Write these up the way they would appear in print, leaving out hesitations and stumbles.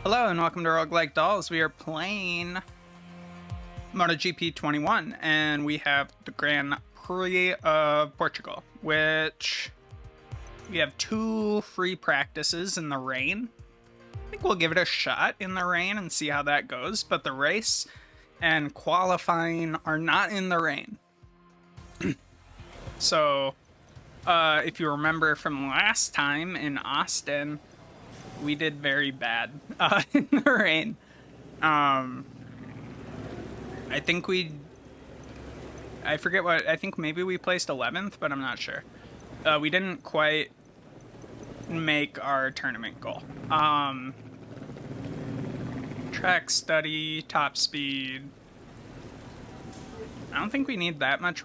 Hello and welcome to Roguelike Dolls. We are playing MotoGP 21 and we have the Grand Prix of Portugal, which we have 2 free practices in the rain. I think we'll give it a shot in the rain and see how that goes, but the race and qualifying are not in the rain. So, if you remember from last time in Austin, we did very bad in the rain. I think I forget what, I think maybe we placed 11th, but I'm not sure. We didn't quite make our tournament goal. Track study, top speed. I don't think we need that much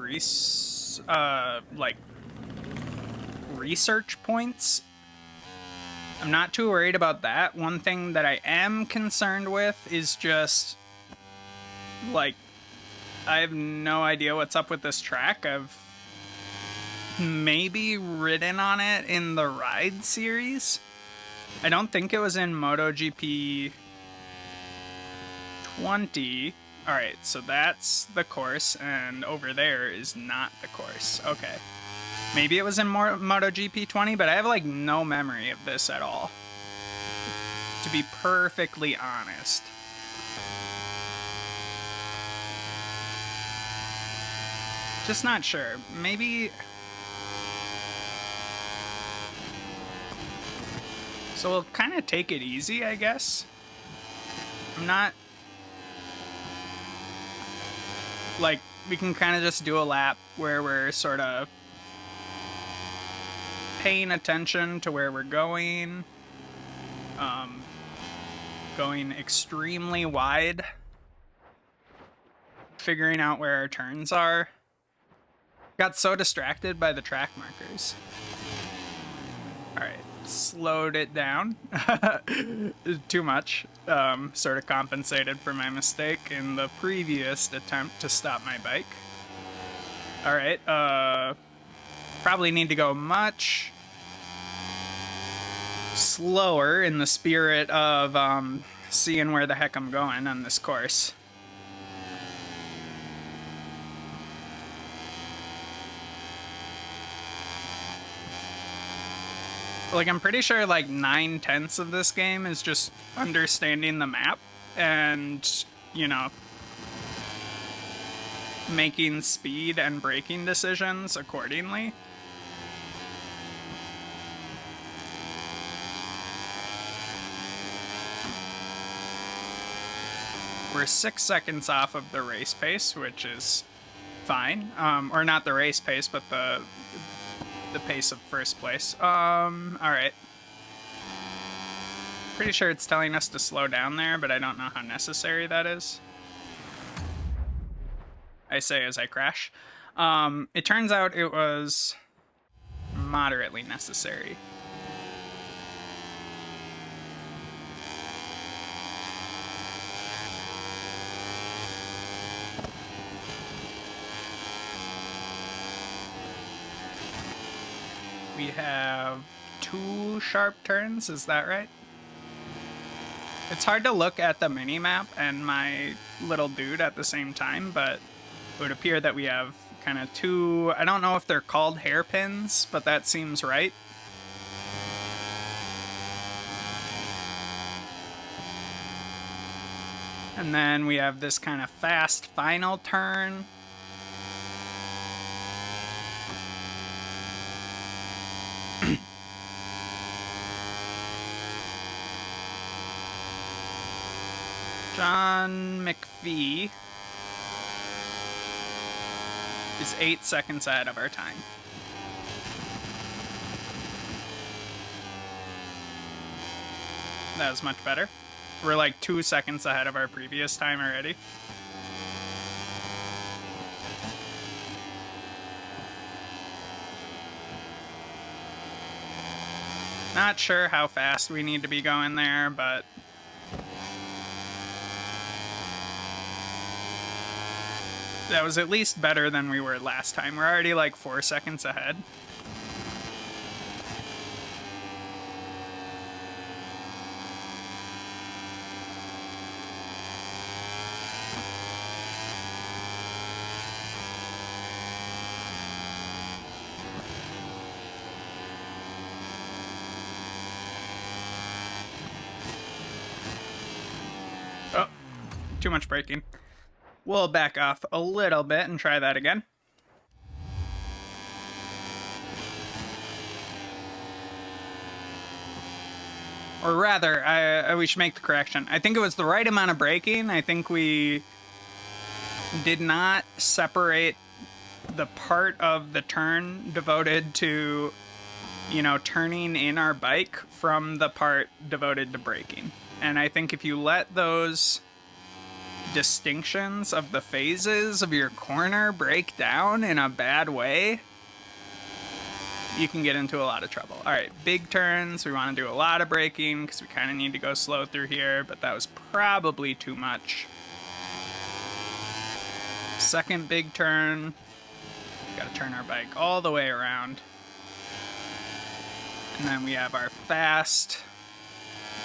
research points. I'm not too worried about that. One thing that I am concerned with is just, like, I have no idea what's up with this track. I've maybe ridden on it in the Ride series. I don't think it was in MotoGP 20. Alright, so that's the course, and over there is not the course. Okay. Maybe it was in MotoGP 20, but I have, like, no memory of this at all, to be perfectly honest. Just not sure. Maybe... So we'll kind of take it easy, I guess. I'm not... Like, we can kind of just do a lap where we're sort of paying attention to where we're going. Going extremely wide. Figuring out where our turns are. Got so distracted by the track markers. Alright, slowed it down. Too much. Sort of compensated for my mistake in the previous attempt to stop my bike. Alright, probably need to go much slower in the spirit of seeing where the heck I'm going on this course. Like, I'm pretty sure like 9/10 of this game is just understanding the map and, you know, making speed and braking decisions accordingly. We're 6 seconds off of the race pace, which is fine. Or not the race pace, but the pace of first place. Alright. Pretty sure it's telling us to slow down there, but I don't know how necessary that is. I say as I crash. It turns out it was moderately necessary. We have 2 sharp turns, is that right? It's hard to look at the mini-map and my little dude at the same time, but it would appear that we have kind of 2, I don't know if they're called hairpins, but that seems right. And then we have this kind of fast final turn. John McPhee is 8 seconds ahead of our time. That was much better. We're like 2 seconds ahead of our previous time already. Not sure how fast we need to be going there, but that was at least better than we were last time. We're already like 4 seconds ahead. too much braking. We'll back off a little bit and try that again. Or rather, we should make the correction. I think it was the right amount of braking. I think we did not separate the part of the turn devoted to, you know, turning in our bike from the part devoted to braking. And I think if you let those distinctions of the phases of your corner break down in a bad way, you can get into a lot of trouble. All right, big turns. We want to do a lot of braking because we kind of need to go slow through here, but that was probably too much. Second big turn. Got to turn our bike all the way around. And then we have our fast,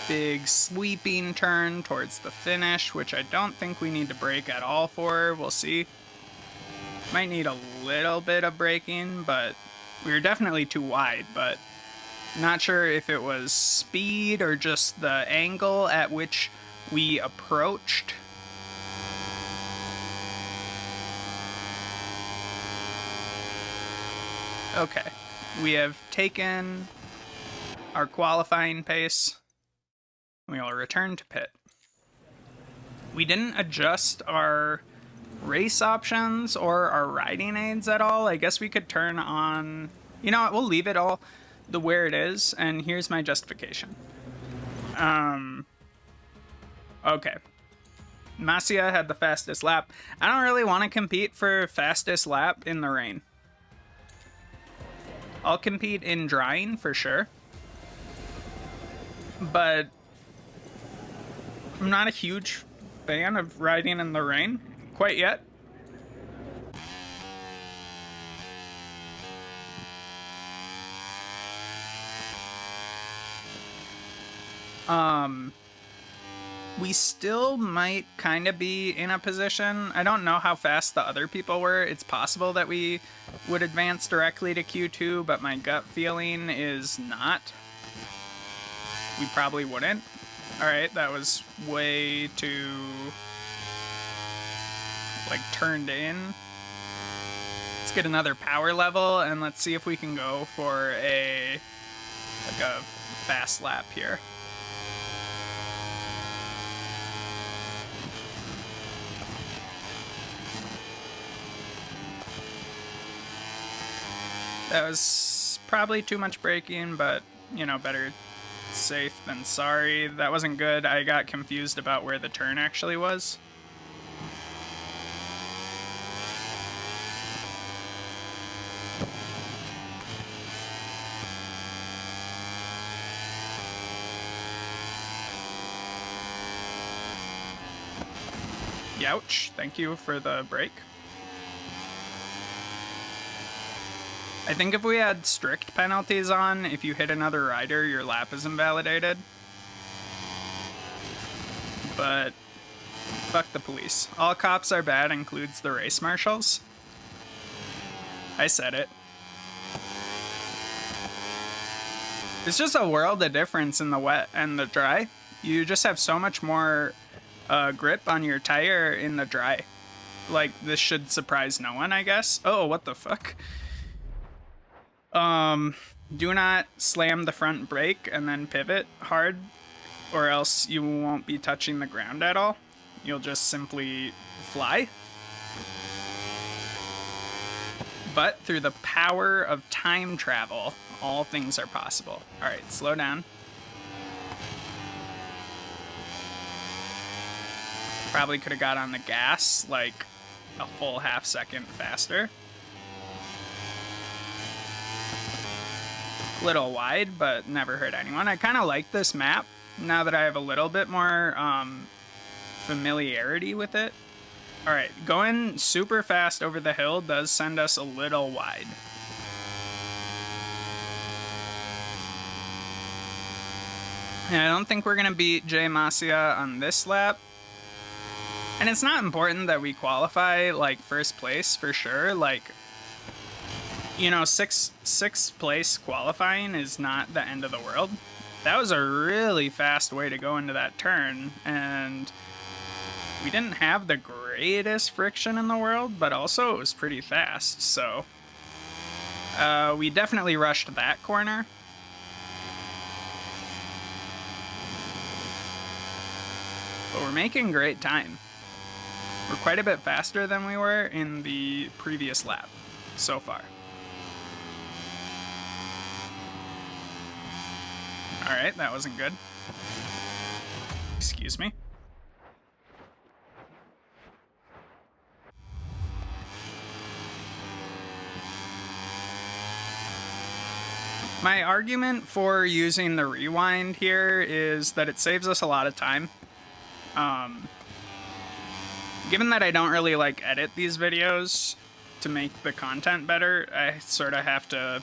big sweeping turn towards the finish, which I don't think we need to brake at all for. We'll see. Might need a little bit of braking, but we were definitely too wide, but not sure if it was speed or just the angle at which we approached. Okay, we have taken our qualifying pace. We will return to pit. We didn't adjust our race options or our riding aids at all. I guess we could turn on, you know what, we'll leave it all the where it is, and here's my justification. Okay. Masia had the fastest lap. I don't really want to compete for fastest lap in the rain. I'll compete in drying for sure, but I'm not a huge fan of riding in the rain quite yet. We still might kind of be in a position. I don't know how fast the other people were. It's possible that we would advance directly to Q2, but my gut feeling is not. We probably wouldn't. All right, that was way too, like, turned in. Let's get another power level, and let's see if we can go for a fast lap here. That was probably too much braking, but, you know, better safe than sorry. That wasn't good. I got confused about where the turn actually was. Youch. Thank you for the break. I think if we had strict penalties on, if you hit another rider, your lap is invalidated. But fuck the police. All cops are bad includes the race marshals. I said it. It's just a world of difference in the wet and the dry. You just have so much more grip on your tire in the dry. Like, this should surprise no one, I guess. Oh, what the fuck? Do not slam the front brake and then pivot hard, or else you won't be touching the ground at all. You'll just simply fly. But through the power of time travel, all things are possible. All right, slow down. Probably could have got on the gas like a full half second faster. Little wide, but never hurt anyone. I kind of like this map now that I have a little bit more familiarity with it. All right, going super fast over the hill does send us a little wide. And I don't think we're gonna beat Jay Masia on this lap. And it's not important that we qualify like first place for sure. Like, you know, sixth place qualifying is not the end of the world. That was a really fast way to go into that turn, and We didn't have the greatest friction in the world, but also it was pretty fast, so we definitely rushed that corner. But we're making great time. We're quite a bit faster than we were in the previous lap so far. Alright, that wasn't good. Excuse me. My argument for using the rewind here is that it saves us a lot of time. Given that I don't really like edit these videos to make the content better, I sort of have to...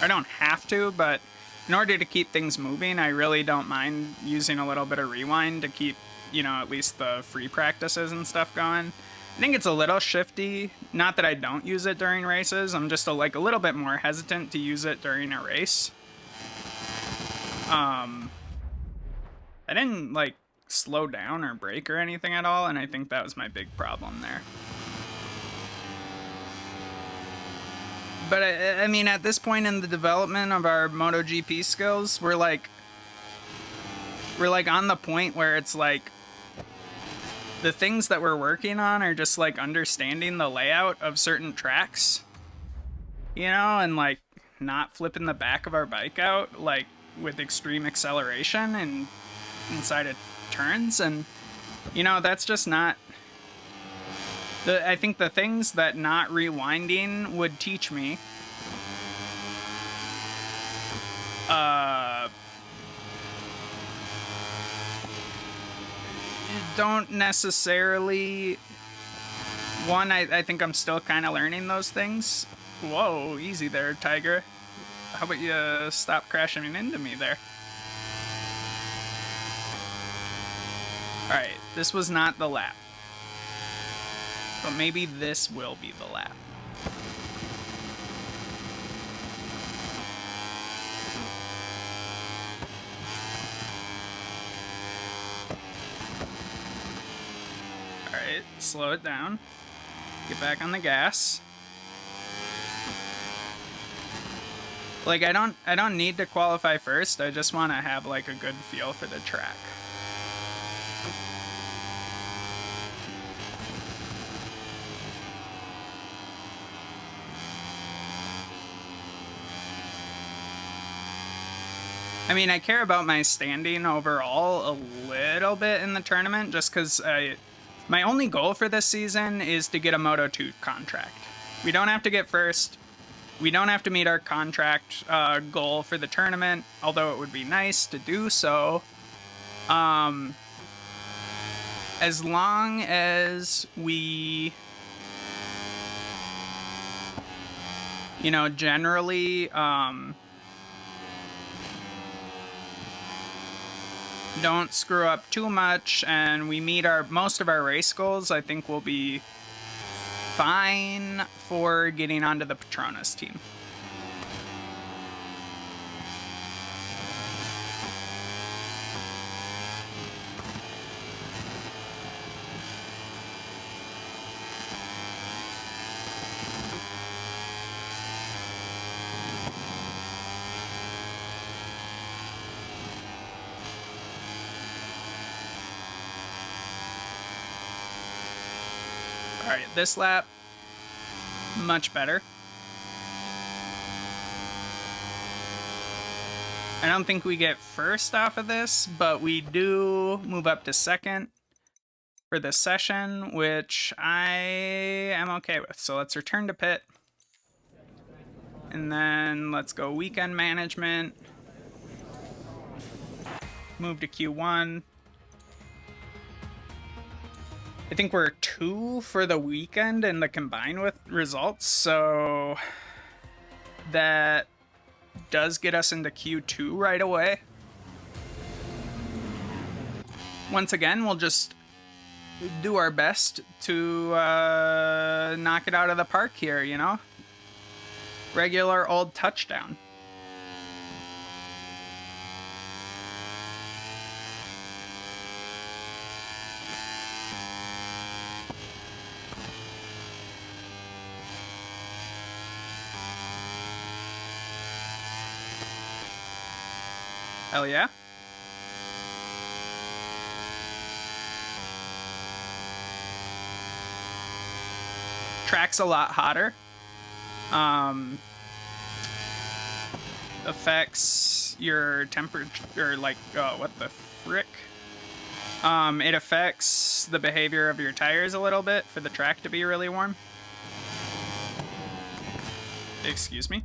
I don't have to, but in order to keep things moving, I really don't mind using a little bit of rewind to keep, you know, at least the free practices and stuff going. I think it's a little shifty. Not that I don't use it during races. I'm just a little bit more hesitant to use it during a race. I didn't slow down or brake or anything at all, and I think that was my big problem there. But I mean, at this point in the development of our MotoGP skills, we're on the point where it's like the things that we're working on are just like understanding the layout of certain tracks, you know, and like not flipping the back of our bike out like with extreme acceleration and inside of turns. And you know, that's just not I think the things that not rewinding would teach me don't necessarily... One, I think I'm still kind of learning those things. Whoa, easy there, Tiger. How about you stop crashing into me there? Alright, this was not the lap. But maybe this will be the lap. Alright, slow it down. Get back on the gas. Like, I don't need to qualify first. I just want to have like a good feel for the track. I mean, I care about my standing overall a little bit in the tournament, just because my only goal for this season is to get a Moto2 contract. We don't have to get first. We don't have to meet our contract goal for the tournament, although it would be nice to do so. As long as we, you know, generally... don't screw up too much and we meet most of our race goals, I think we'll be fine for getting onto the Petronas team. Alright, this lap, much better. I don't think we get first off of this, but we do move up to second for this session, which I am okay with. So let's return to pit. And then let's go weekend management. Move to Q1. I think we're 2 for the weekend in the combined with results, so that does get us into Q2 right away. Once again, we'll just do our best to knock it out of the park here, you know? Regular old touchdown. Hell yeah. Track's a lot hotter. Affects your temperature, like, oh, what the frick? It affects the behavior of your tires a little bit for the track to be really warm. Excuse me.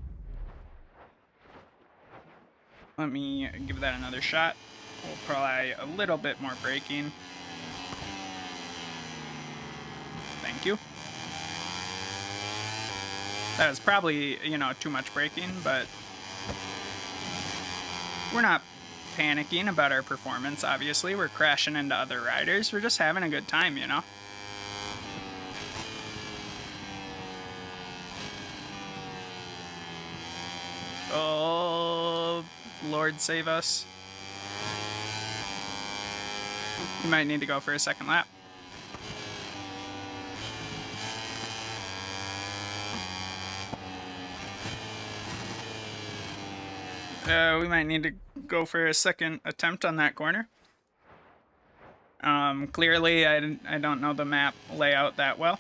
Let me give that another shot. We'll apply a little bit more braking. Thank you. That was probably, you know, too much braking, but we're not panicking about our performance, obviously. We're crashing into other riders. We're just having a good time, you know? Oh, Lord save us. We might need to go for a second lap. We might need to go for a second attempt on that corner. Clearly, I don't know the map layout that well.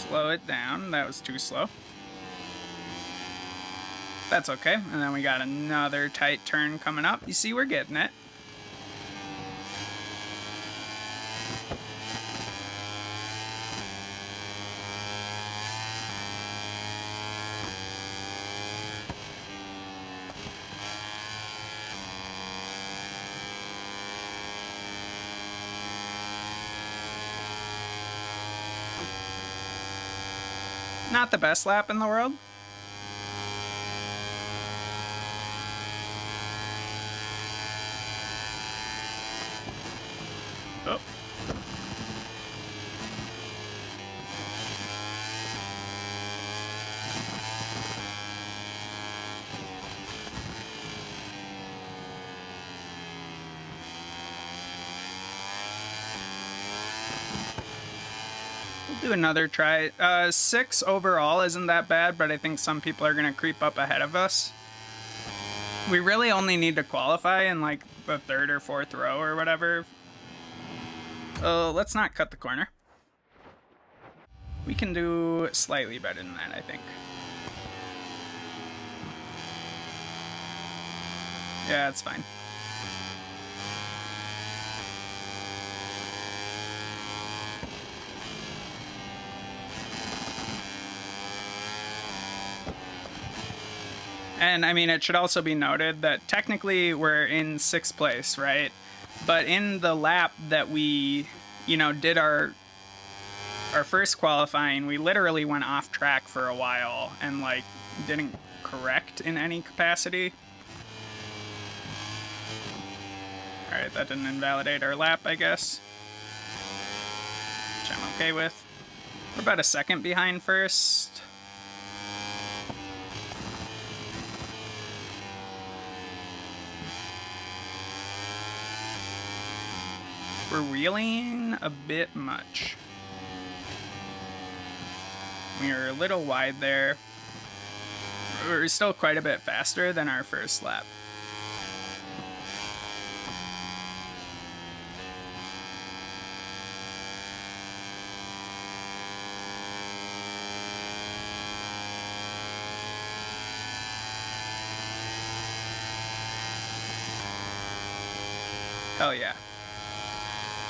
Slow it down. That was too slow. That's okay. And then we got another tight turn coming up. You see, we're getting it. Not the best lap in the world. Oh. Do another try. 6 overall isn't that bad, but I think some people are going to creep up ahead of us. We really only need to qualify in like the 3rd or 4th row or whatever. Let's not cut the corner. We can do slightly better than that, I think. Yeah, it's fine. And I mean, it should also be noted that technically we're in 6th place, right? But in the lap that we, you know, did our first qualifying, we literally went off track for a while and like didn't correct in any capacity. All right, that didn't invalidate our lap, I guess, which I'm okay with. We're about a second behind first. We're wheeling a bit much. We were a little wide there. We're still quite a bit faster than our first lap. Hell yeah.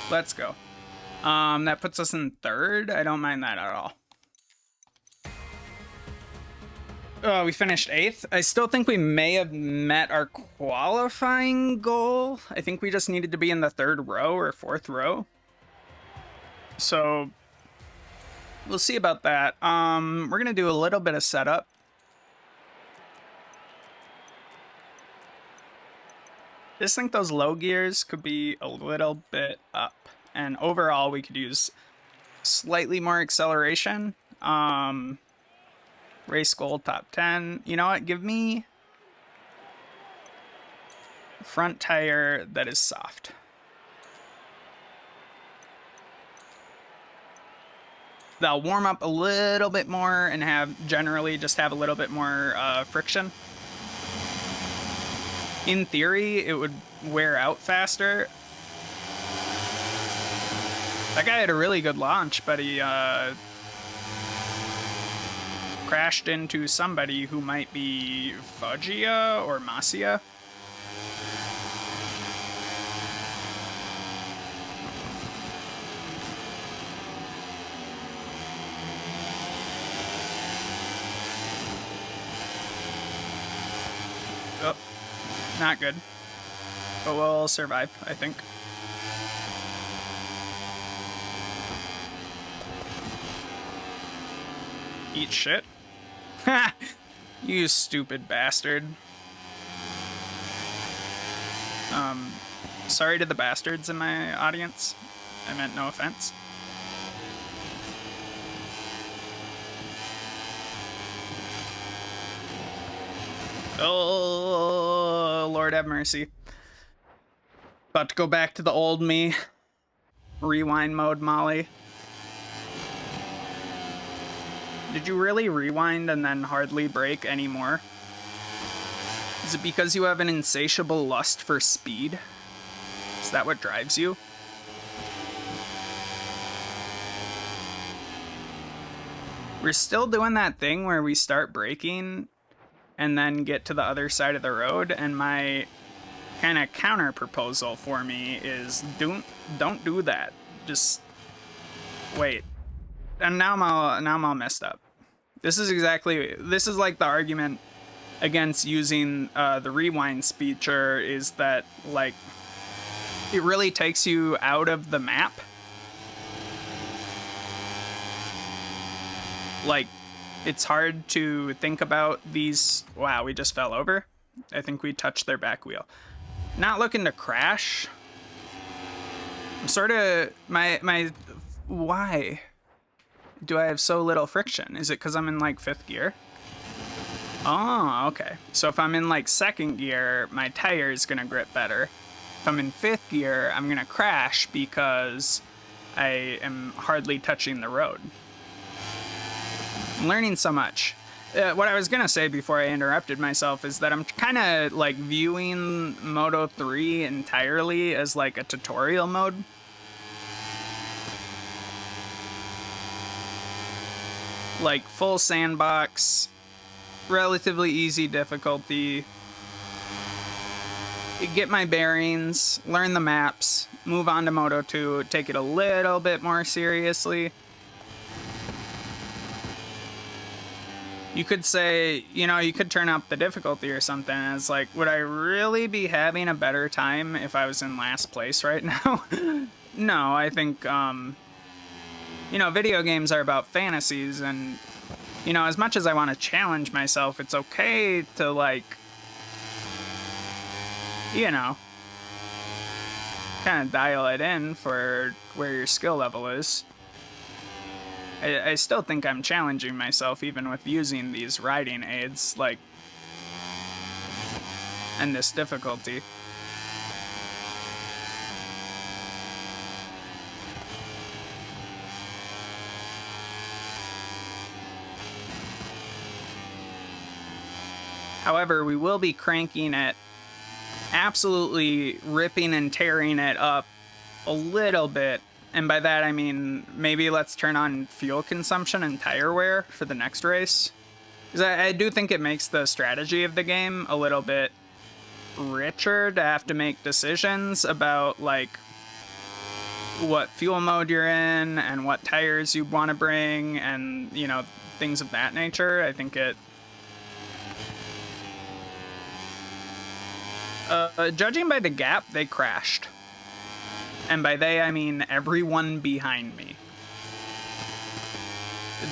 Let's go. That puts us in 3rd. I don't mind that at all. Oh, we finished 8th. I still think we may have met our qualifying goal. I think we just needed to be in the 3rd row or 4th row. So we'll see about that. We're gonna do a little bit of setup. just think those low gears could be a little bit up. And overall, we could use slightly more acceleration. Race goal top 10. You know what? Give me front tire that is soft. They'll warm up a little bit more and generally just have a little bit more friction. In theory, it would wear out faster. That guy had a really good launch, but he crashed into somebody who might be Foggia or Masia. Oh, not good. But we'll survive, I think. Eat shit. Ha! You stupid bastard. Sorry to the bastards in my audience. I meant no offense. Oh, Lord have mercy. About to go back to the old me. Rewind mode, Molly. Did you really rewind and then hardly brake anymore? Is it because you have an insatiable lust for speed? Is that what drives you? We're still doing that thing where we start braking and then get to the other side of the road, and my kind of counter proposal for me is don't do that. Just wait. And now I'm all messed up. This is like the argument against using the rewind feature, is that like it really takes you out of the map. Like, it's hard to think about these. Wow, we just fell over. I think we touched their back wheel. Not looking to crash. I'm sort of why do I have so little friction? Is it because I'm in like 5th gear? Oh, okay. So if I'm in like 2nd gear, my tire is gonna grip better. If I'm in 5th gear, I'm gonna crash because I am hardly touching the road. I'm learning so much. What I was gonna say before I interrupted myself is that I'm kind of like viewing Moto 3 entirely as like a tutorial mode. Like full sandbox, relatively easy difficulty. Get my bearings, learn the maps, move on to Moto 2, take it a little bit more seriously. You could say, you know, you could turn up the difficulty or something. And it's like, would I really be having a better time if I was in last place right now? No, I think, you know, video games are about fantasies, and, you know, as much as I want to challenge myself, it's okay to, like, you know, kind of dial it in for where your skill level is. I still think I'm challenging myself even with using these riding aids, like, and this difficulty. However, we will be cranking it, absolutely ripping and tearing it up a little bit. And by that, I mean, maybe let's turn on fuel consumption and tire wear for the next race. Because I do think it makes the strategy of the game a little bit richer to have to make decisions about, like, what fuel mode you're in and what tires you want to bring and, you know, things of that nature. I think it... judging by the gap, they crashed. And by they, I mean everyone behind me.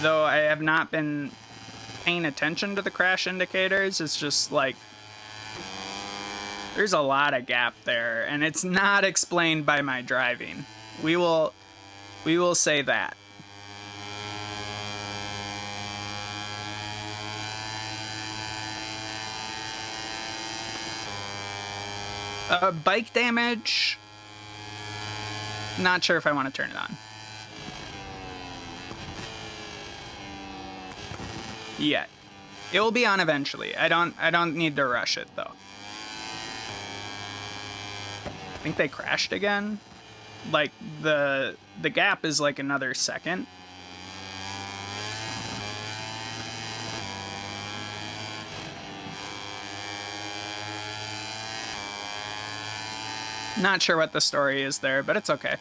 Though I have not been paying attention to the crash indicators, it's just like... There's a lot of gap there, and it's not explained by my driving. We will say that. Bike damage. Not sure if I want to turn it on. Yet. It will be on eventually. I don't need to rush it though. I think they crashed again. Like the gap is like another second. Not sure what the story is there, but it's okay.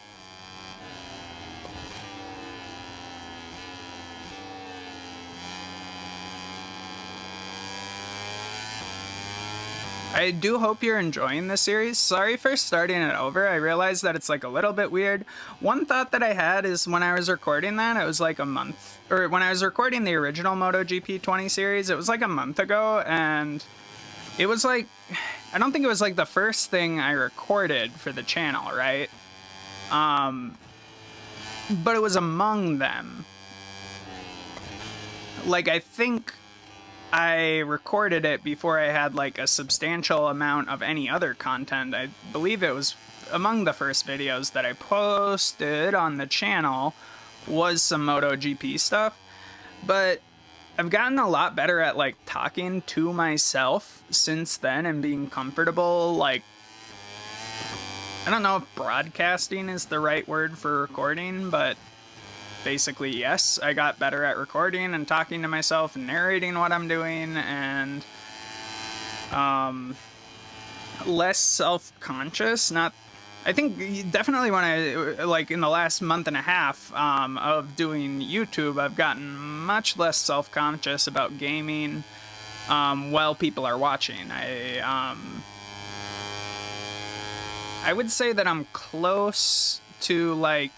I do hope you're enjoying this series. Sorry for starting it over. I realize that it's like a little bit weird. One thought that I had is when I was recording that, it was like a month, or when I was recording the original MotoGP 20 series, it was like a month ago, and it was like, I don't think it was like the first thing I recorded for the channel, right? But it was among them. Like, I think I recorded it before I had like a substantial amount of any other content. I believe it was among the first videos that I posted on the channel was some MotoGP stuff, but I've gotten a lot better at like talking to myself since then and being comfortable. Like, I don't know if broadcasting is the right word for recording, but basically, yes, I got better at recording and talking to myself and narrating what I'm doing, and less self-conscious. I think definitely when I, like in the last month and a half of doing YouTube, I've gotten much less self-conscious about gaming while people are watching. I would say that I'm close to like,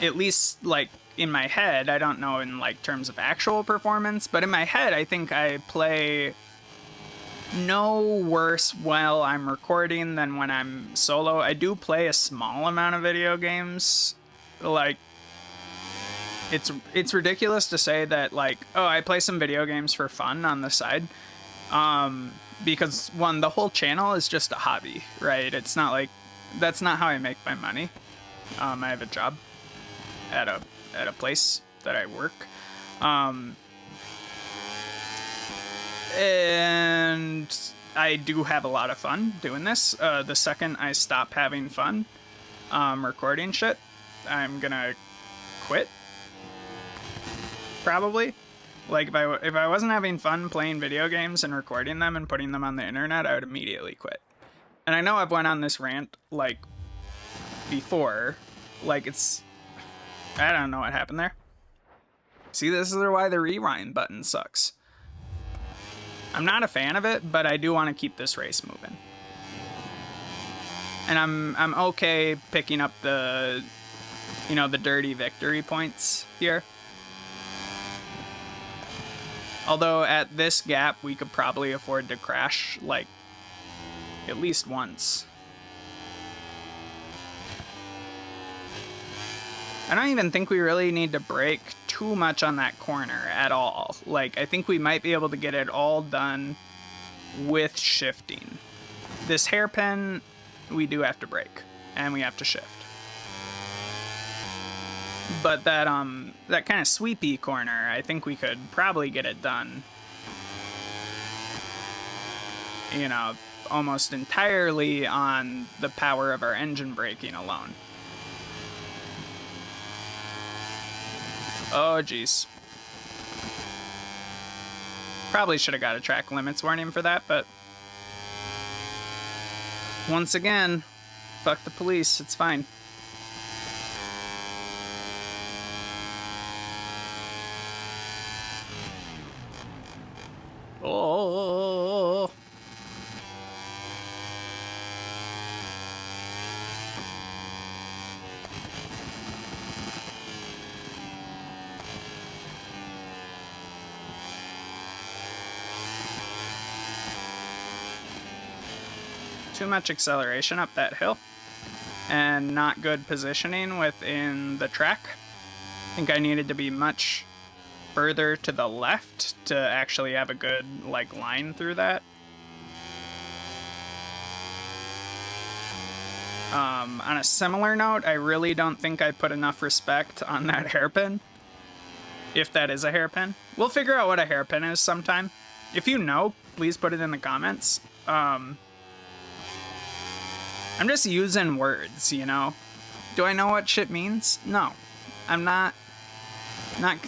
at least like in my head, I don't know in like terms of actual performance, but in my head I think I play no worse while I'm recording than when I'm solo. I do play a small amount of video games. Like, it's ridiculous to say that like, oh, I play some video games for fun on the side. Because one, the whole channel is just a hobby, right? It's not like, that's not how I make my money. I have a job at a place that I work, and I do have a lot of fun doing this. The second I stop having fun recording shit, I'm gonna quit, probably. Like, if I wasn't having fun playing video games and recording them and putting them on the internet, I would immediately quit. And I know I've went on this rant like before, like I don't know what happened there. See, this is why the rewind button sucks. I'm not a fan of it, but I do want to keep this race moving. And I'm okay picking up the, the dirty victory points here. Although at this gap, we could probably afford to crash, like, at least once. I don't even think we really need to brake too much on that corner at all. Like, I think we might be able to get it all done with shifting. This hairpin, we do have to brake, and we have to shift. But that kind of sweepy corner, I think we could probably get it done, almost entirely on the power of our engine braking alone. Oh, geez. Probably should have got a track limits warning for that, but once again, fuck the police, it's fine. Oh. too much acceleration up that hill and not good positioning within the track. I think I needed to be much further to the left to actually have a good like line through that. On a similar note, I really don't think I put enough respect on that hairpin. If that is a hairpin. We'll figure out what a hairpin is sometime. If you know, please put it in the comments. I'm just using words, you know? Do I know what shit means? No. I'm not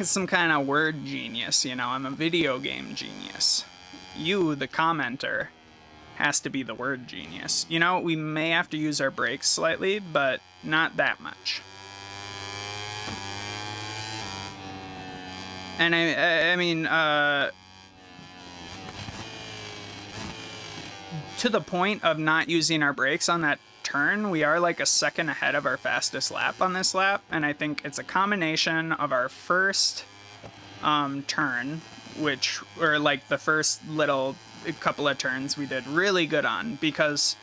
some kind of word genius, you know? I'm a video game genius. You, the commenter, has to be the word genius. You know, we may have to use our brakes slightly, but not that much. And I mean, to the point of not using our brakes on that turn, we are like a second ahead of our fastest lap on this lap, and I think it's a combination of our first turn, or like the first little couple of turns we did really good on, because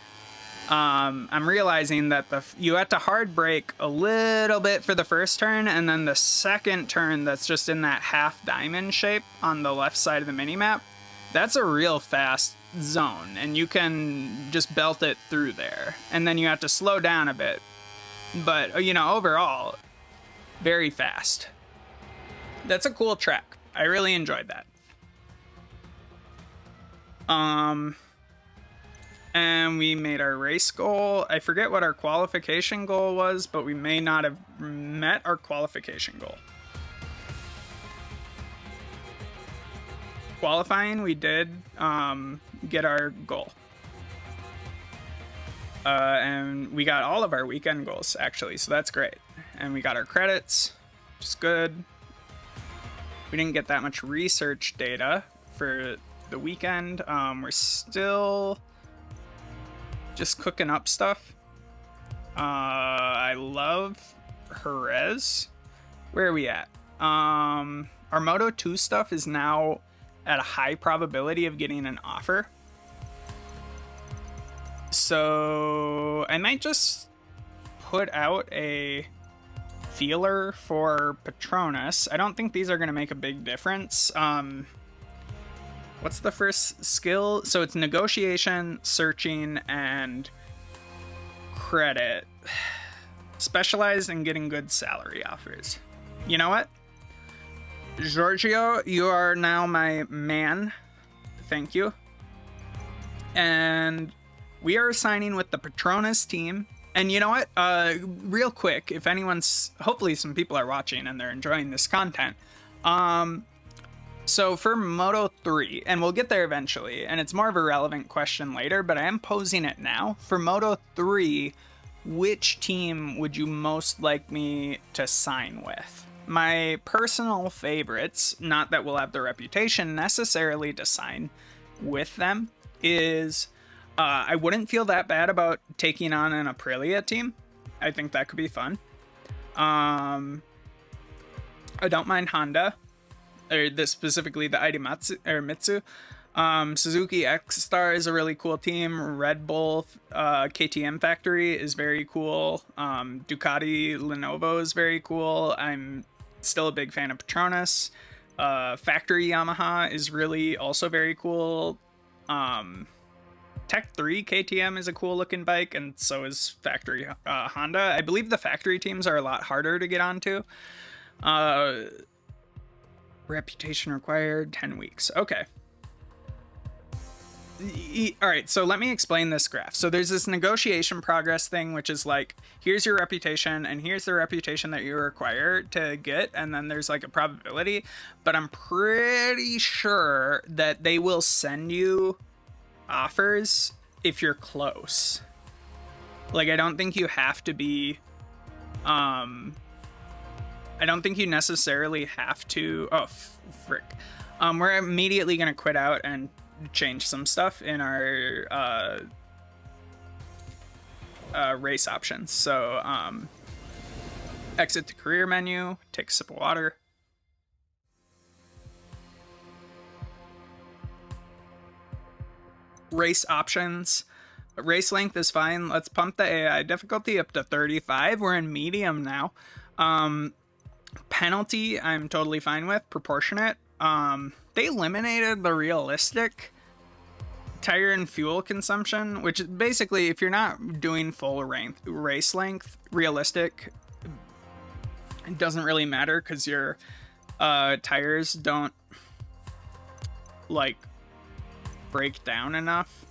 I'm realizing that you have to hard brake a little bit for the first turn, and then the second turn that's just in that half diamond shape on the left side of the minimap, that's a real fast zone, and you can just belt it through there. And then you have to slow down a bit. But, you know, overall, very fast. That's a cool track. I really enjoyed that. And we made our race goal. I forget what our qualification goal was, but we may not have met our qualification goal. Qualifying, we did get our goal. And we got all of our weekend goals, actually, so that's great. And we got our credits, which is good. We didn't get that much research data for the weekend. We're still just cooking up stuff. I love Jerez. Where are we at? Our Moto 2 stuff is now at a high probability of getting an offer. So I might just put out a feeler for Petronas. I don't think these are going to make a big difference. What's the first skill? So it's negotiation, searching, and credit. Specialized in getting good salary offers. You know what? Giorgio, you are now my man. Thank you. And we are signing with the Petronas team. And you know what? Real quick, if anyone's... Hopefully some people are watching and they're enjoying this content. So for Moto 3, and we'll get there eventually, and it's more of a relevant question later, but I am posing it now. For Moto 3, which team would you most like me to sign with? My personal favorites, not that we'll have the reputation necessarily to sign with them, is I wouldn't feel that bad about taking on an Aprilia team. I think that could be fun. I don't mind Honda, or specifically the Idematsu or Mitsu. Suzuki X-Star is a really cool team. Red Bull KTM Factory is very cool. Ducati Lenovo is very cool. I'm still a big fan of Petronas. Factory Yamaha is really also very cool. Tech 3 KTM is a cool looking bike, and so is Factory Honda. I believe the factory teams are a lot harder to get onto. Reputation required, 10 weeks. Okay. All right, so let me explain this graph. So there's this negotiation progress thing, which is like, here's your reputation, and here's the reputation that you require to get, and then there's like a probability. But I'm pretty sure that they will send you offers if you're close. Like, I don't think you have to be... I don't think you necessarily have to... Oh, frick. We're immediately going to quit out and change some stuff in our race options. So, exit the career menu, take a sip of water. Race options. Race length is fine. Let's pump the AI difficulty up to 35. We're in medium now. Penalty, I'm totally fine with. Proportionate. They eliminated the realistic tire and fuel consumption, which is basically, if you're not doing full race length, realistic, it doesn't really matter because your tires don't like break down enough.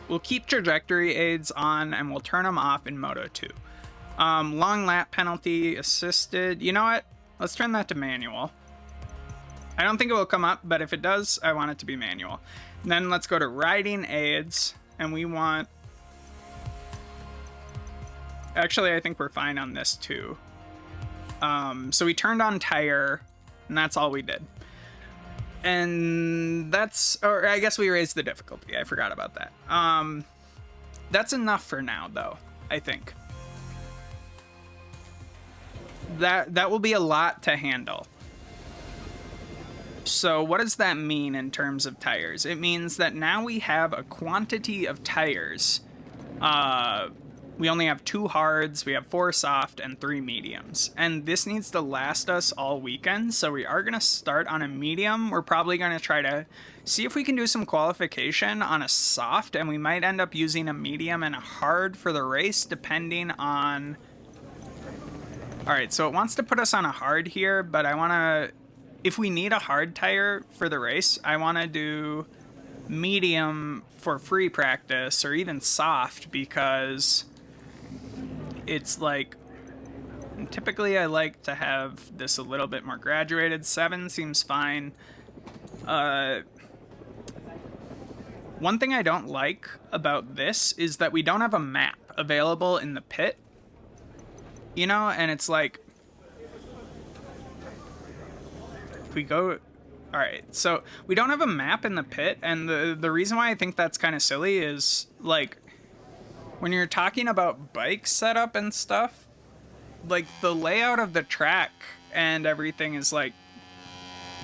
We'll keep trajectory aids on and we'll turn them off in Moto 2. Long lap penalty, assisted. You know what? Let's turn that to manual. I don't think it will come up, but if it does, I want it to be manual. And then let's go to riding aids, and we want... Actually, I think we're fine on this too. So we turned on tire, and that's all we did. And that's... Or I guess we raised the difficulty. I forgot about that. That's enough for now, though, I think. That will be a lot to handle. So what does that mean in terms of tires? It means that now we have a quantity of tires. We only have 2 hards, we have 4 soft, and 3 mediums. And this needs to last us all weekend, so we are going to start on a medium. We're probably going to try to see if we can do some qualification on a soft, and we might end up using a medium and a hard for the race, depending on... Alright, so it wants to put us on a hard here, but I want to... If we need a hard tire for the race, I want to do medium for free practice, or even soft, because it's like... Typically I like to have this a little bit more graduated. 7 seems fine. One thing I don't like about this is that we don't have a map available in the pit. You know, and it's like... If we go... Alright, so we don't have a map in the pit, and the reason why I think that's kind of silly is, like, when you're talking about bike setup and stuff, like, the layout of the track and everything is, like,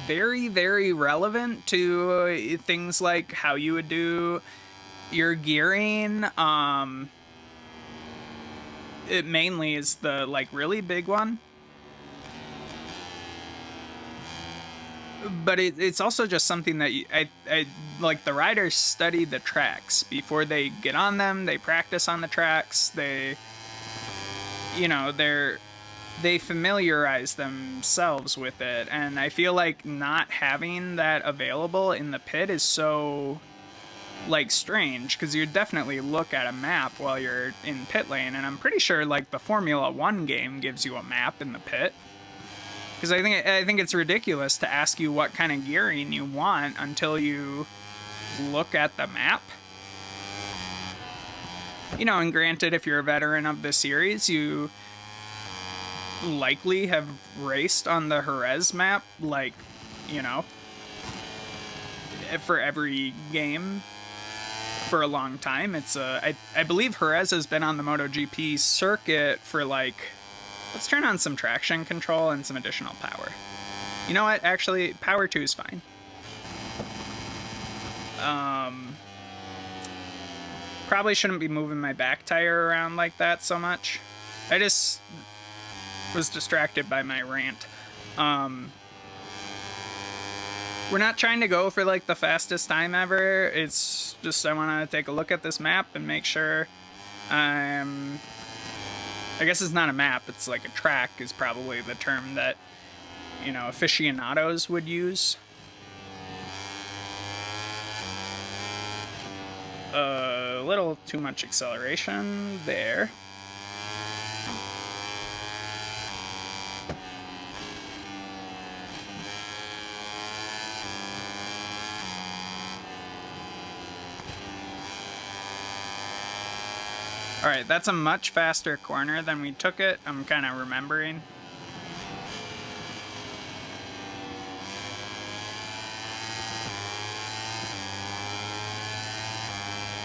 very, very relevant to things like how you would do your gearing. It mainly is the, like, really big one. But it's also just something that I like, the riders study the tracks before they get on them. They practice on the tracks. They, you know, they familiarize themselves with it. And I feel like not having that available in the pit is so, like, strange, because you definitely look at a map while you're in pit lane. And I'm pretty sure, like, the Formula 1 game gives you a map in the pit. Because I think it's ridiculous to ask you what kind of gearing you want until you look at the map. You know, and granted, if you're a veteran of the series, you likely have raced on the Jerez map, like, you know, for every game for a long time. It's I believe Jerez has been on the MotoGP circuit for, like... Let's turn on some traction control and some additional power. You know what? Actually, power 2 is fine. Probably shouldn't be moving my back tire around like that so much. I just was distracted by my rant. We're not trying to go for, like, the fastest time ever. It's just I want to take a look at this map and make sure I'm... I guess it's not a map, it's like a track is probably the term that, you know, aficionados would use. A little too much acceleration there. Alright, that's a much faster corner than we took it. I'm kind of remembering.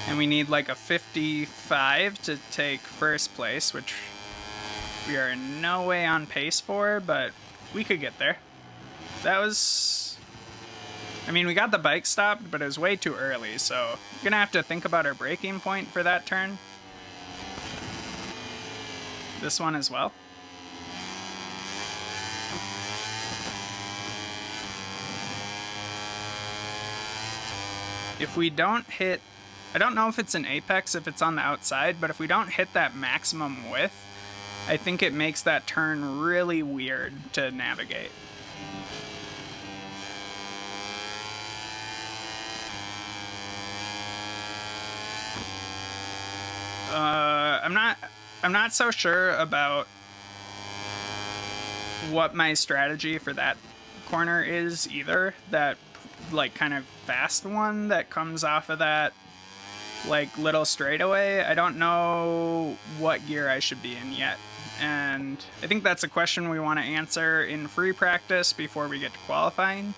And we need like a 55 to take first place, which we are in no way on pace for, but we could get there. That was I mean, we got the bike stopped, but it was way too early, so we're gonna have to think about our braking point for that turn. This one as well. If we don't hit, I don't know if it's an apex, if it's on the outside, but if we don't hit that maximum width, I think it makes that turn really weird to navigate. I'm not so sure about what my strategy for that corner is either. That like kind of fast one that comes off of that like little straightaway. I don't know what gear I should be in yet. And I think that's a question we want to answer in free practice before we get to qualifying.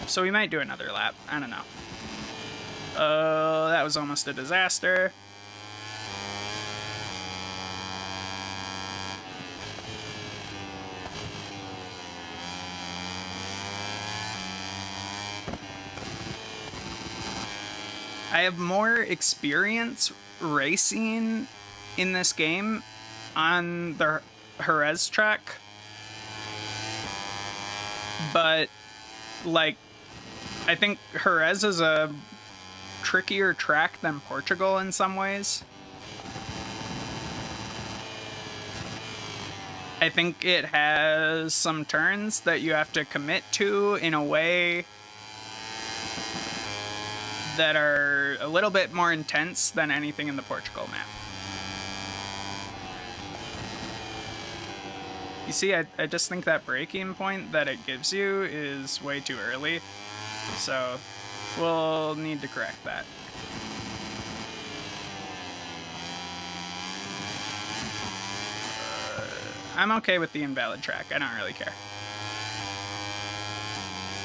So we might do another lap. I don't know. That was almost a disaster. I have more experience racing in this game on the Jerez track, but like I think Jerez is a trickier track than Portugal in some ways. I think it has some turns that you have to commit to in a way that are a little bit more intense than anything in the Portugal map. You see, I just think that braking point that it gives you is way too early, so we'll need to correct that. I'm okay with the invalid track, I don't really care.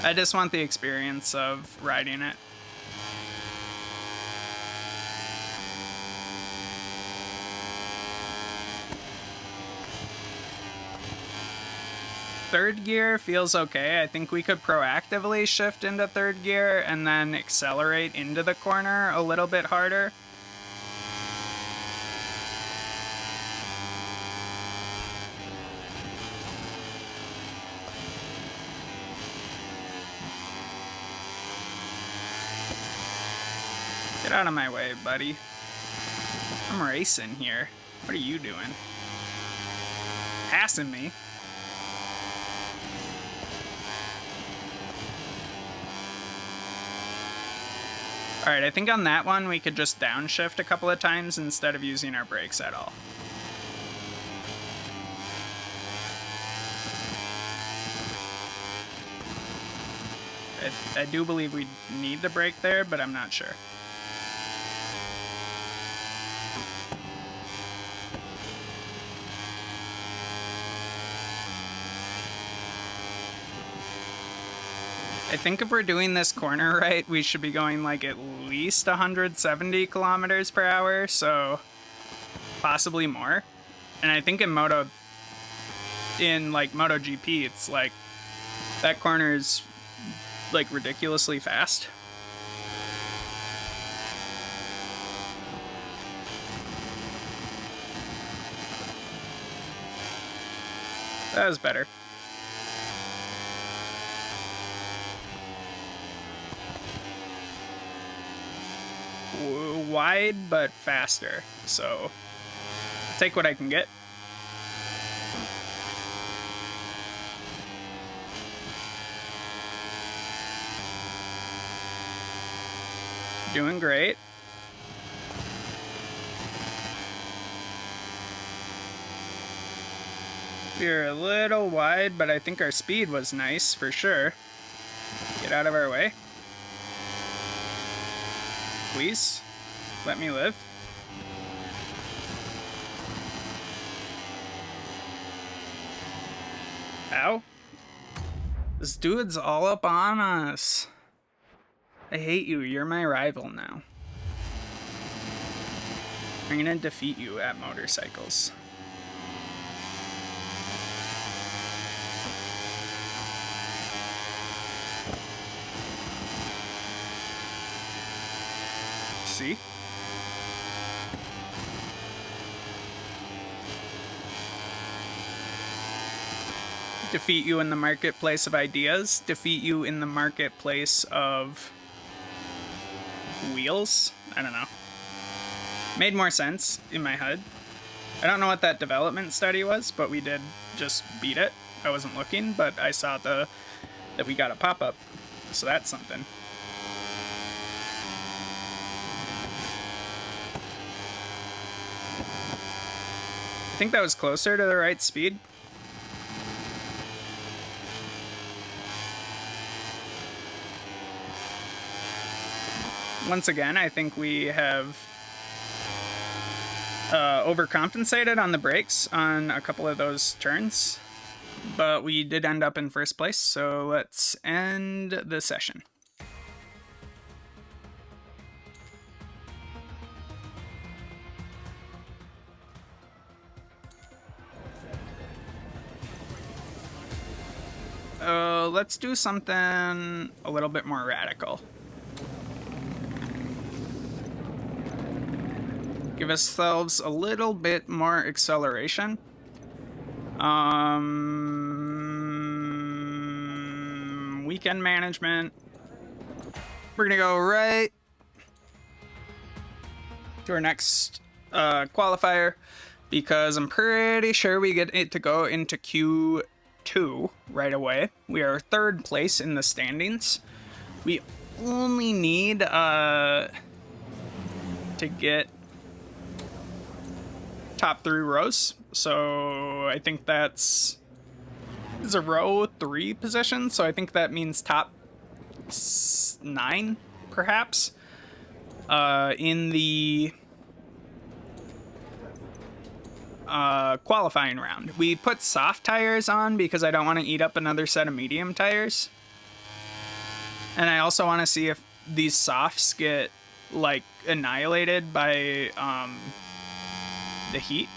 I just want the experience of riding it. Third gear feels okay. I think we could proactively shift into third gear and then accelerate into the corner a little bit harder. Get out of my way, buddy. I'm racing here. What are you doing? Passing me. Alright, I think on that one we could just downshift a couple of times instead of using our brakes at all. I do believe we need the brake there, but I'm not sure. I think if we're doing this corner right, we should be going like at least 170 kilometers per hour, so possibly more. And I think in MotoGP, it's like that corner is like ridiculously fast. That was better. Wide but faster, so I'll take what I can get. Doing great. We're a little wide, but I think our speed was nice for sure. Get out of our way. Please, let me live. Ow. This dude's all up on us. I hate you, you're my rival now. I'm gonna defeat you at motorcycles. see. Defeat you in the marketplace of ideas. Defeat you in the marketplace of wheels. I don't know. Made more sense in my head. I don't know what that development study was, but we did just beat it. I wasn't looking, but I saw that we got a pop-up. So that's something. I think that was closer to the right speed. Once again, I think we have overcompensated on the brakes on a couple of those turns, but we did end up in first place, so let's end the session. Let's do something a little bit more radical. Give ourselves a little bit more acceleration. Weekend management. We're gonna go right to our next qualifier, because I'm pretty sure we get it to go into Q2 right away. We are third place in the standings. We only need to get top 3 rows, so I think that's a row 3 position, so I think that means top 9 perhaps in the qualifying round. We put soft tires on because I don't want to eat up another set of medium tires, and I also want to see if these softs get like annihilated by the heat.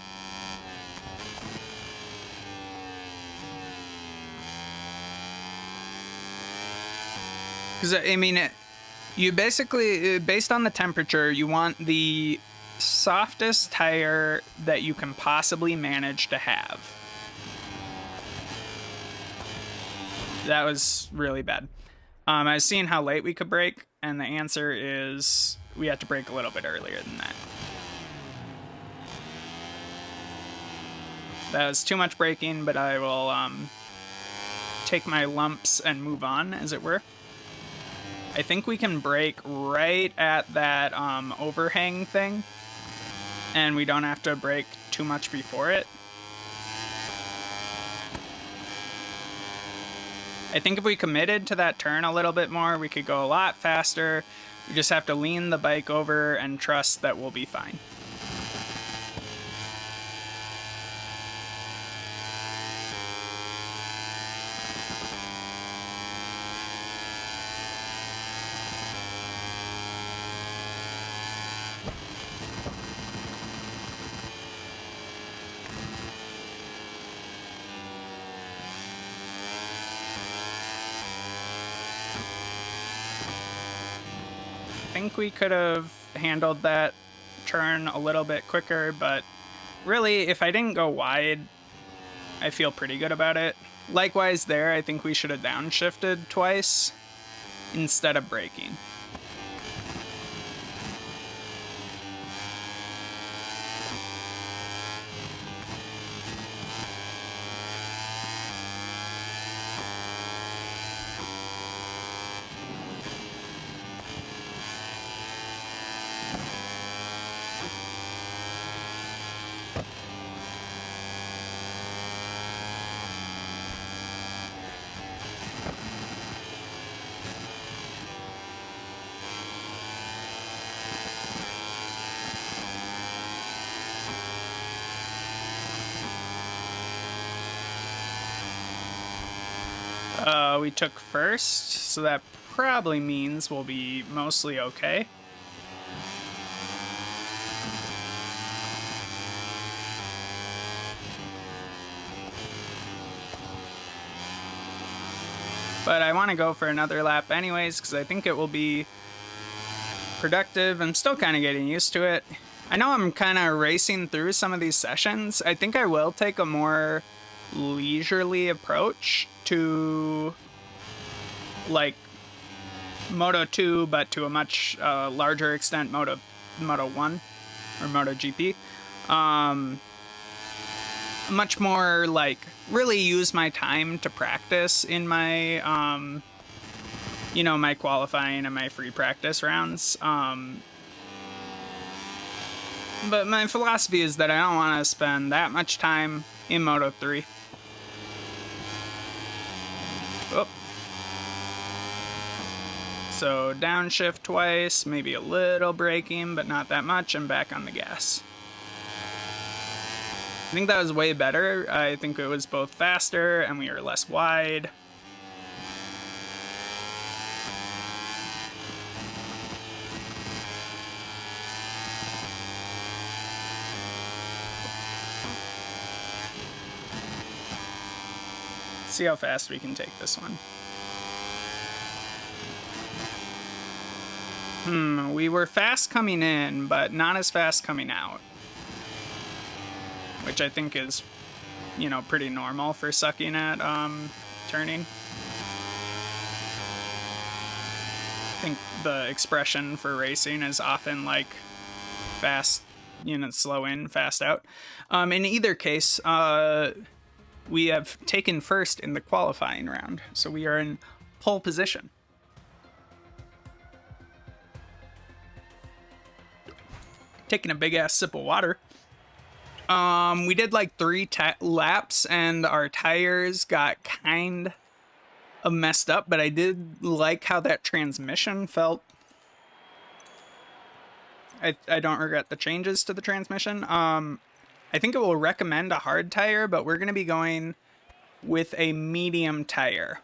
Because, I mean, you basically, based on the temperature, you want the softest tire that you can possibly manage to have. That was really bad. I was seeing how late we could brake, and the answer is we have to brake a little bit earlier than that. That was too much braking, but I will take my lumps and move on, as it were. I think we can brake right at that overhang thing, and we don't have to brake too much before it. I think if we committed to that turn a little bit more, we could go a lot faster. We just have to lean the bike over and trust that we'll be fine. I think we could have handled that turn a little bit quicker, but really, if I didn't go wide, I feel pretty good about it. Likewise there, I think we should have downshifted twice instead of braking. We took first, so that probably means we'll be mostly okay. But I want to go for another lap anyways, because I think it will be productive. I'm still kind of getting used to it. I know I'm kind of racing through some of these sessions. I think I will take a more leisurely approach to like Moto 2, but to a much larger extent Moto 1 or MotoGP. Much more like really use my time to practice in my you know, my qualifying and my free practice rounds. But my philosophy is that I don't want to spend that much time in Moto 3. Oh. So downshift twice, maybe a little braking, but not that much, and back on the gas. I think that was way better. I think it was both faster and we were less wide. See how fast we can take this one. We were fast coming in, but not as fast coming out. Which I think is, you know, pretty normal for sucking at turning. I think the expression for racing is often like fast, you know, slow in, fast out. In either case, we have taken first in the qualifying round, so we are in pole position. Taking a big ass sip of water. We did like 3 laps and our tires got kind of messed up, but I did like how that transmission felt. I don't regret the changes to the transmission. I think it will recommend a hard tire, but we're going to be going with a medium tire.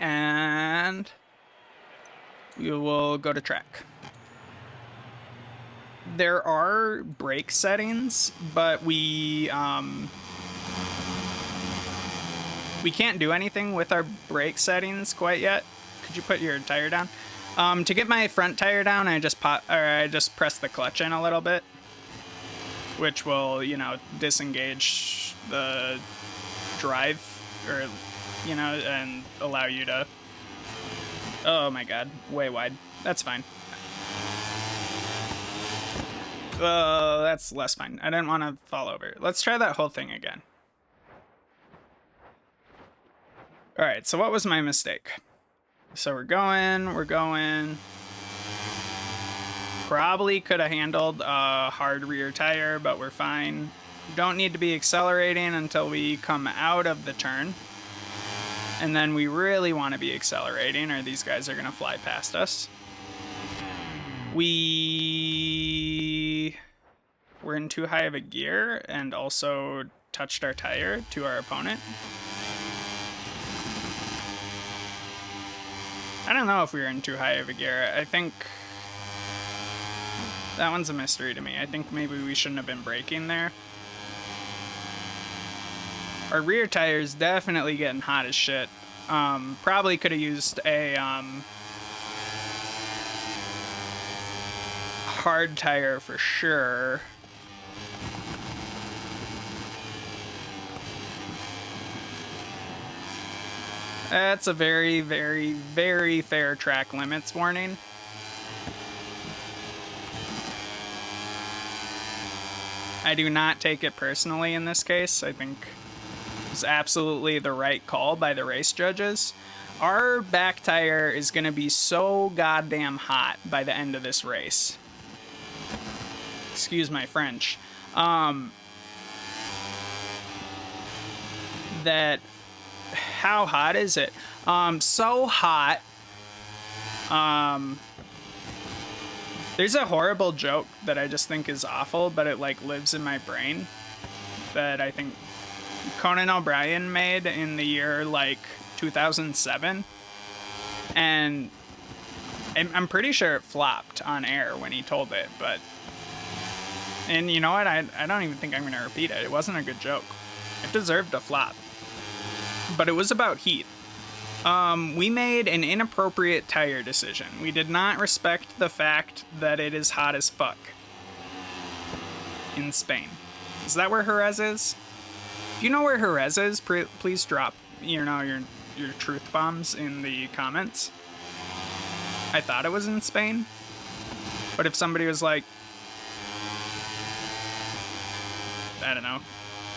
And we will go to track. There are brake settings, but we can't do anything with our brake settings quite yet. Could you put your tire down? To get my front tire down, I just press the clutch in a little bit, which will, you know, disengage the drive, or, you know, and allow you to... Oh my god, way wide. That's fine. That's less fine. I didn't want to fall over. Let's try that whole thing again. Alright, so what was my mistake? So we're going. Probably could have handled a hard rear tire, but we're fine. Don't need to be accelerating until we come out of the turn. And then we really want to be accelerating, or these guys are going to fly past us. We were in too high of a gear and also touched our tire to our opponent. I don't know if we were in too high of a gear. I think that one's a mystery to me. I think maybe we shouldn't have been braking there. Our rear tire's definitely getting hot as shit. Probably could have used a hard tire for sure. That's a very, very, very fair track limits warning. I do not take it personally in this case. I think it was absolutely the right call by the race judges. Our back tire is going to be so goddamn hot by the end of this race. Excuse my French. That... How hot is it? So hot. There's a horrible joke that I just think is awful, but it like lives in my brain, that I think Conan O'Brien made in the year like 2007, and I'm pretty sure it flopped on air when he told it, but, and you know what, I don't even think I'm gonna repeat it. It wasn't a good joke. It deserved a flop. But it was about heat. We made an inappropriate tire decision. We did not respect the fact that it is hot as fuck in Spain. Is that where Jerez is? If you know where Jerez is, please drop, your truth bombs in the comments. I thought it was in Spain, but if somebody was like, I don't know.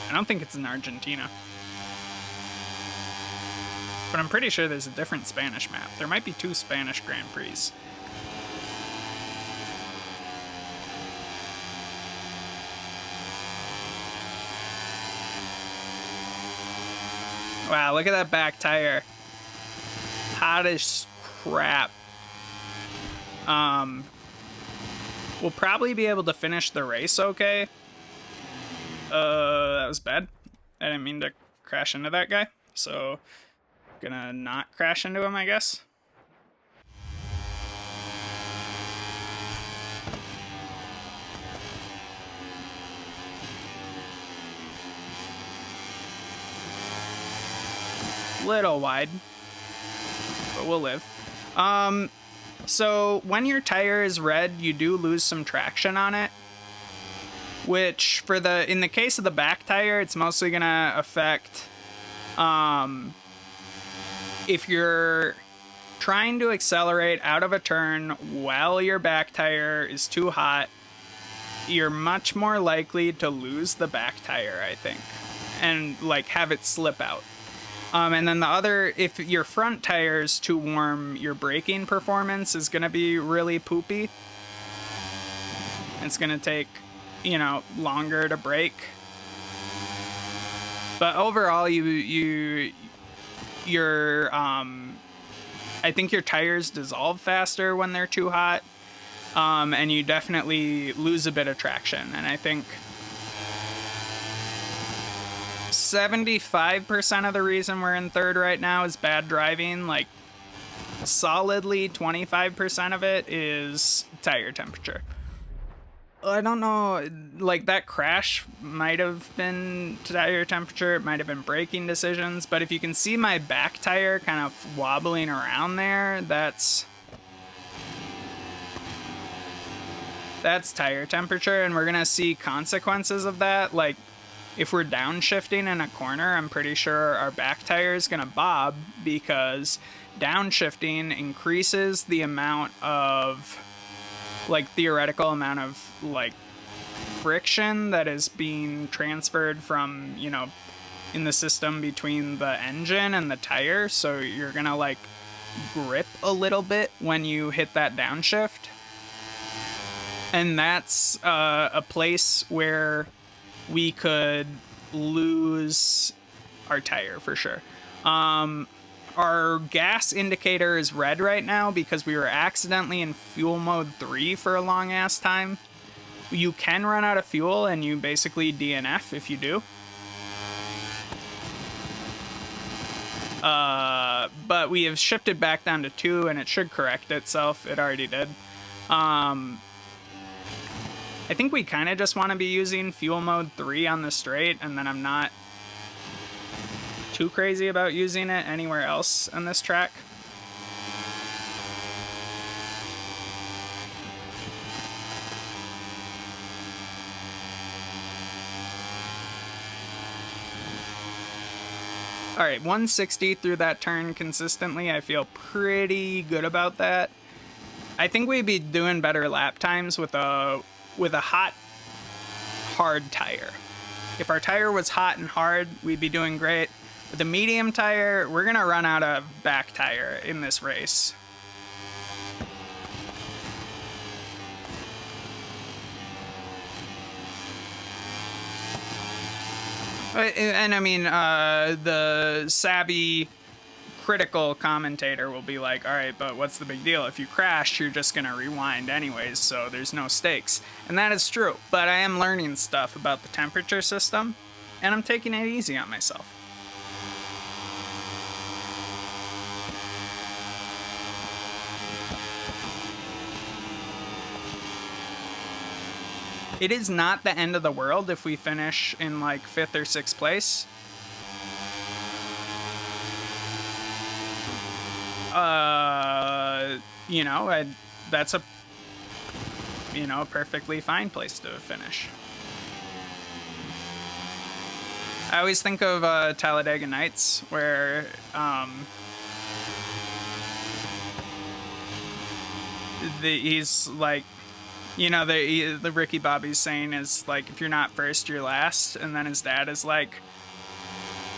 I don't think it's in Argentina. But I'm pretty sure there's a different Spanish map. There might be 2 Spanish Grand Prix. Wow, look at that back tire. Hot as crap. We'll probably be able to finish the race okay. That was bad. I didn't mean to crash into that guy. So, gonna not crash into him, I guess. Little wide, but we'll live. So when your tire is red, you do lose some traction on it, which in the case of the back tire, it's mostly gonna affect if you're trying to accelerate out of a turn while your back tire is too hot, you're much more likely to lose the back tire, I think, and like have it slip out. And then the other, if your front tire's too warm, your braking performance is going to be really poopy. It's going to take, longer to brake. But overall, I think your tires dissolve faster when they're too hot. And you definitely lose a bit of traction. And I think 75% of the reason we're in third right now is bad driving. Like, solidly 25% of it is tire temperature. I don't know, like, that crash might have been tire temperature, it might have been braking decisions, but if you can see my back tire kind of wobbling around there, that's tire temperature, and we're gonna see consequences of that. Like, if we're downshifting in a corner, I'm pretty sure our back tire is going to bob, because downshifting increases the amount of, theoretical amount of, friction that is being transferred from, in the system between the engine and the tire. So you're going to, grip a little bit when you hit that downshift. And that's a place where we could lose our tire for sure. Our gas indicator is red right now because we were accidentally in fuel mode 3 for a long ass time. You can run out of fuel and you basically DNF if you do. But we have shifted back down to 2 and it should correct itself. It already did. I think we kind of just want to be using fuel mode 3 on the straight, and then I'm not too crazy about using it anywhere else on this track. Alright, 160 through that turn consistently. I feel pretty good about that. I think we'd be doing better lap times with a hot, hard tire. If our tire was hot and hard, we'd be doing great. With a medium tire, we're gonna run out of back tire in this race. And I mean, the savvy critical commentator will be like, all right, but what's the big deal? If you crash, you're just gonna rewind anyways, so there's no stakes. And that is true, but I am learning stuff about the temperature system, and I'm taking it easy on myself. It is not the end of the world if we finish in 5th or 6th place. you know, that's a, you know, perfectly fine place to finish. I always think of Talladega Nights, where he's like, you know, the Ricky Bobby's saying is like, if you're not first, you're last, and then his dad is like,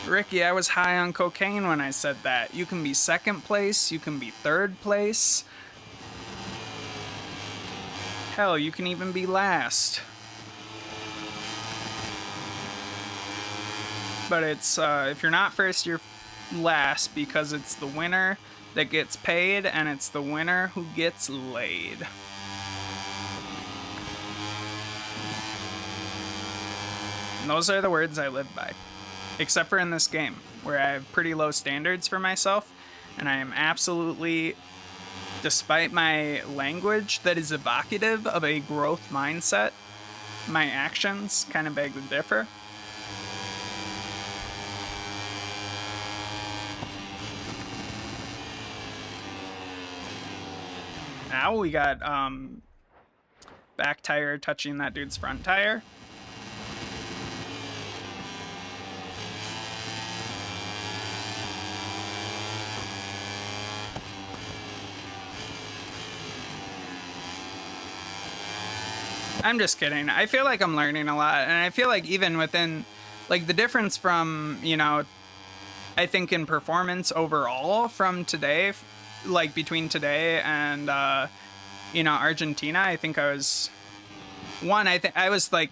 Ricky, I was high on cocaine when I said that. You can be second place, you can be third place. Hell, you can even be last. But it's, if you're not first, you're last, because it's the winner that gets paid, and it's the winner who gets laid. And those are the words I live by. Except for in this game, where I have pretty low standards for myself, and I am absolutely, despite my language that is evocative of a growth mindset, my actions kind of beg to differ. Now we got back tire touching that dude's front tire. I'm just kidding. I feel like I'm learning a lot, and I feel like even within, like, the difference from, you know, I think in performance overall from today, like between today and you know, Argentina, I think I was I was like,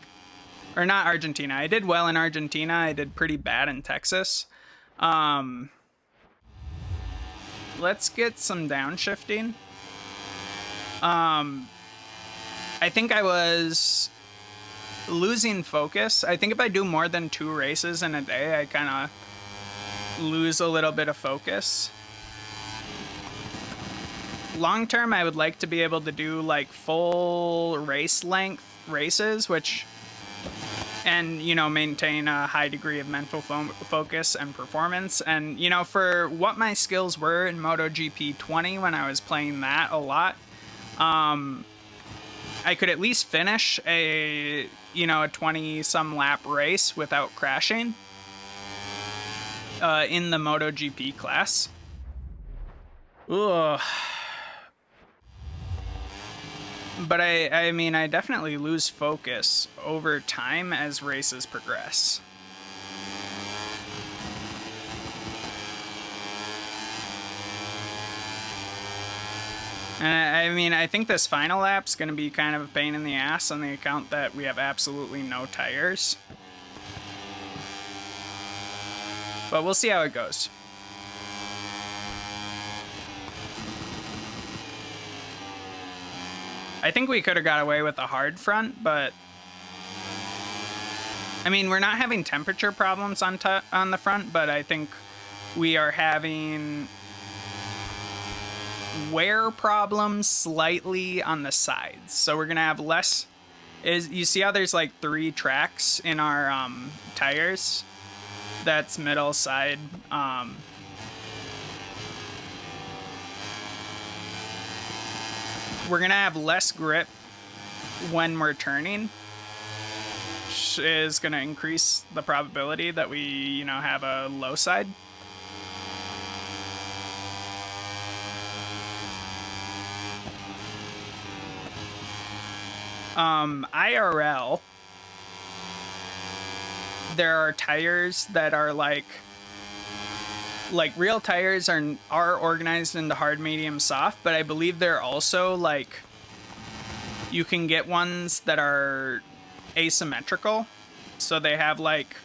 or not Argentina, I did well in Argentina, I did pretty bad in Texas. Let's get some downshifting. I think I was losing focus. I think if I do more than 2 races in a day, I kind of lose a little bit of focus. Long term, I would like to be able to do like full race length races, and, you know, maintain a high degree of mental focus and performance. And, you know, for what my skills were in MotoGP 20 when I was playing that a lot, I could at least finish a, you know, a 20-some lap race without crashing in the MotoGP class. Ugh. But I mean, I definitely lose focus over time as races progress. And I mean, I think this final lap's going to be kind of a pain in the ass on the account that we have absolutely no tires. But we'll see how it goes. I think we could have got away with a hard front, but I mean, we're not having temperature problems on the front, but I think we are having wear problems slightly on the sides. So we're gonna have less. You see how there's like 3 tracks in our tires? That's middle, side. We're gonna have less grip when we're turning, which is gonna increase the probability that we, you know, have a low side. IRL, there are tires that are like real tires are organized into hard, medium, soft, but I believe they're also like, you can get ones that are asymmetrical. So they have like,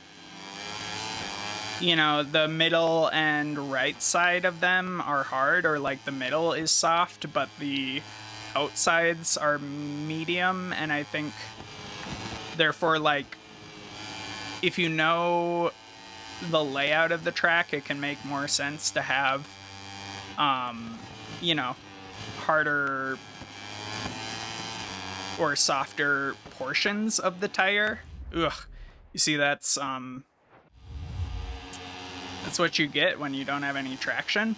you know, the middle and right side of them are hard, or like the middle is soft, but the outsides are medium. And I think therefore, like, if you know the layout of the track, it can make more sense to have, you know, harder or softer portions of the tire. Ugh. You see, that's what you get when you don't have any traction.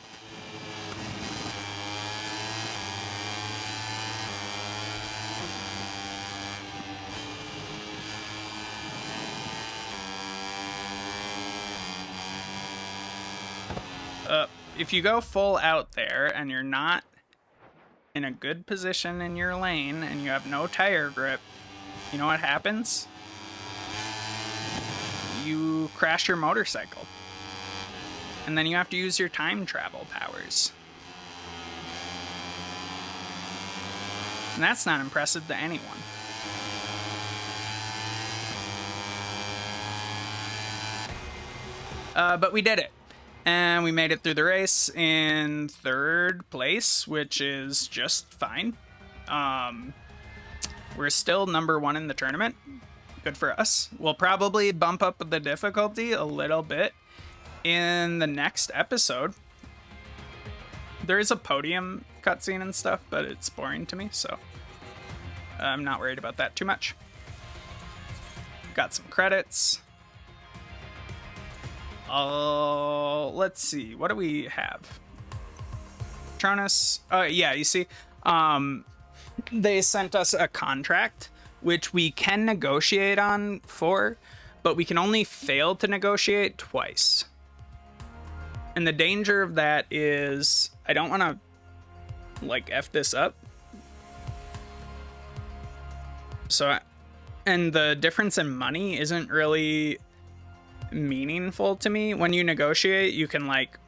if you go full out there and you're not in a good position in your lane and you have no tire grip, you know what happens? You crash your motorcycle. And then you have to use your time travel powers. And that's not impressive to anyone. But we did it. And we made it through the race in 3rd place, which is just fine. We're still number 1 in the tournament. Good for us. We'll probably bump up the difficulty a little bit in the next episode. There is a podium cutscene and stuff, but it's boring to me, so I'm not worried about that too much. Got some credits. Let's see. What do we have? Patronus. Yeah, you see, they sent us a contract, which we can negotiate on for, but we can only fail to negotiate twice. And the danger of that is I don't want to, like, F this up. So, and the difference in money isn't really meaningful to me. When you negotiate, you can, like,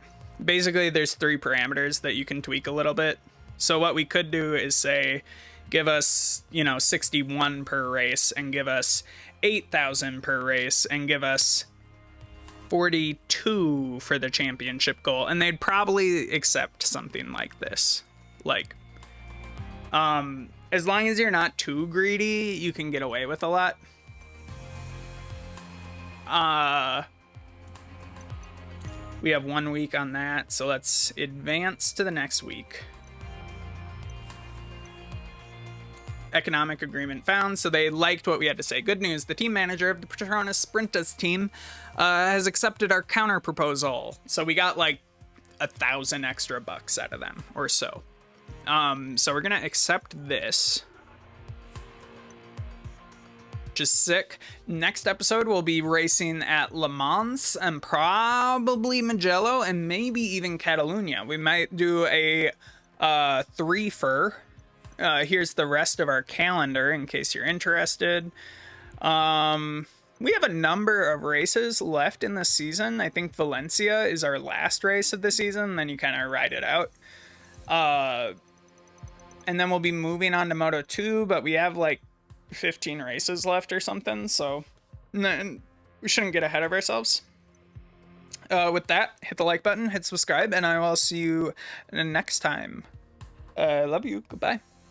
basically there's 3 parameters that you can tweak a little bit. So what we could do is say, give us, 61 per race, and give us 8,000 per race, and give us 42 for the championship goal, and they'd probably accept something like this. Like, as long as you're not too greedy, you can get away with a lot. We have 1 week on that, so let's advance to the next week. Economic agreement found, so they liked what we had to say. Good news, the team manager of the Patronus Sprintus team has accepted our counter proposal. So we got like 1,000 extra bucks out of them or so. So we're gonna accept this, which is sick. Next episode we'll be racing at Le Mans and probably Mugello and maybe even Catalunya. We might do a 3-fer. Here's the rest of our calendar in case you're interested. We have a number of races left in the season. I think Valencia is our last race of the season, then you kind of ride it out. And then we'll be moving on to Moto 2, but we have like 15 races left or something, so we shouldn't get ahead of ourselves. With that, hit the like button, hit subscribe, and I will see you next time. Love you. Goodbye.